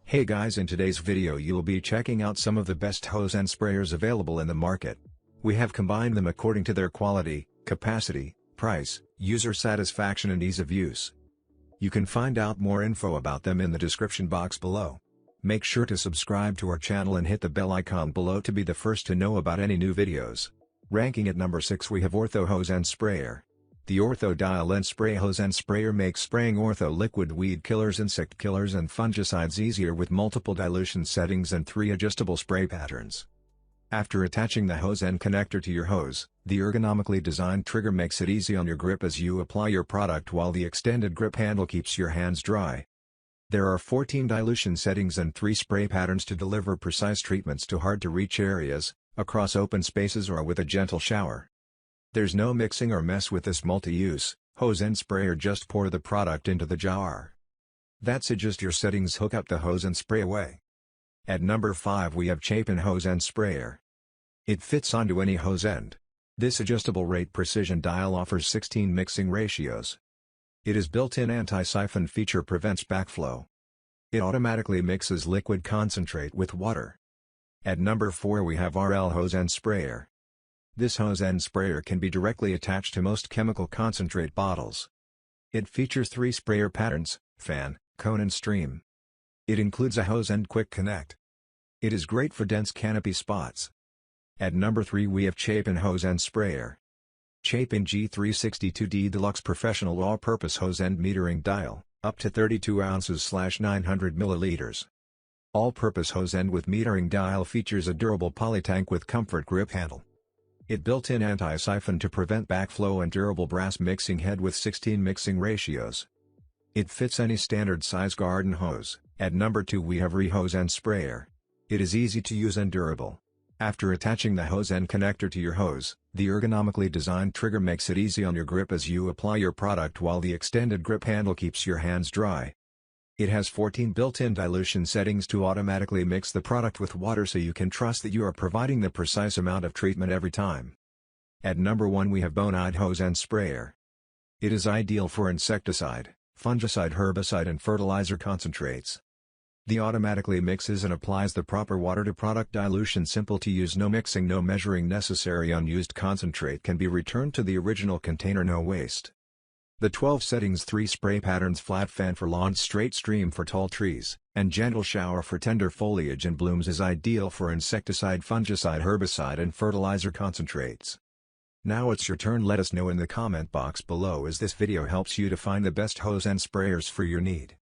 Hey guys, in today's video you'll be checking out some of the best hose and sprayers available in the market. We have combined them according to their quality, capacity, price, user satisfaction and ease of use. You can find out more info about them in the description box below. Make sure to subscribe to our channel and hit the bell icon below to be the first to know about any new videos. Ranking at number 6 we have Ortho Hose and Sprayer. The Ortho Dial and Spray Hose and Sprayer makes spraying Ortho liquid weed killers, insect killers and fungicides easier with multiple dilution settings and 3 adjustable spray patterns. After attaching the hose end connector to your hose, the ergonomically designed trigger makes it easy on your grip as you apply your product while the extended grip handle keeps your hands dry. There are 14 dilution settings and 3 spray patterns to deliver precise treatments to hard-to-reach areas, across open spaces or with a gentle shower. There's no mixing or mess with this multi-use hose and sprayer, just pour the product into the jar. That's it, just your settings, hook up the hose and spray away. At number 5 we have Chapin Hose and Sprayer. It fits onto any hose end. This adjustable rate precision dial offers 16 mixing ratios. Its built-in anti-siphon feature prevents backflow. It automatically mixes liquid concentrate with water. At number 4 we have RL Hose and Sprayer. This hose and sprayer can be directly attached to most chemical concentrate bottles. It features 3 sprayer patterns: fan, cone and stream. It includes a hose and quick connect. It is great for dense canopy spots. At number 3 we have Chapin Hose and Sprayer. Chapin G362D Deluxe Professional All-Purpose Hose and Metering Dial, up to 32 ounces / 900 milliliters. All-purpose hose end with metering dial features a durable polytank with comfort grip handle. It built-in anti-siphon to prevent backflow and durable brass mixing head with 16 mixing ratios. It fits any standard size garden hose. At number 2 we have Rehose and Sprayer. It is easy to use and durable. After attaching the hose end connector to your hose, the ergonomically designed trigger makes it easy on your grip as you apply your product while the extended grip handle keeps your hands dry. It has 14 built-in dilution settings to automatically mix the product with water, so you can trust that you are providing the precise amount of treatment every time. At number 1 we have BoneEye Hose and Sprayer. It is ideal for insecticide, fungicide, herbicide and fertilizer concentrates. The automatically mixes and applies the proper water to product dilution. Simple to use, no mixing, no measuring necessary. Unused concentrate can be returned to the original container, no waste. The 12 settings: 3 spray patterns: flat fan for lawns, straight stream for tall trees, and gentle shower for tender foliage and blooms, is ideal for insecticide, fungicide, herbicide and fertilizer concentrates. Now it's your turn. Let us know in the comment box below as this video helps you to find the best hose and sprayers for your need.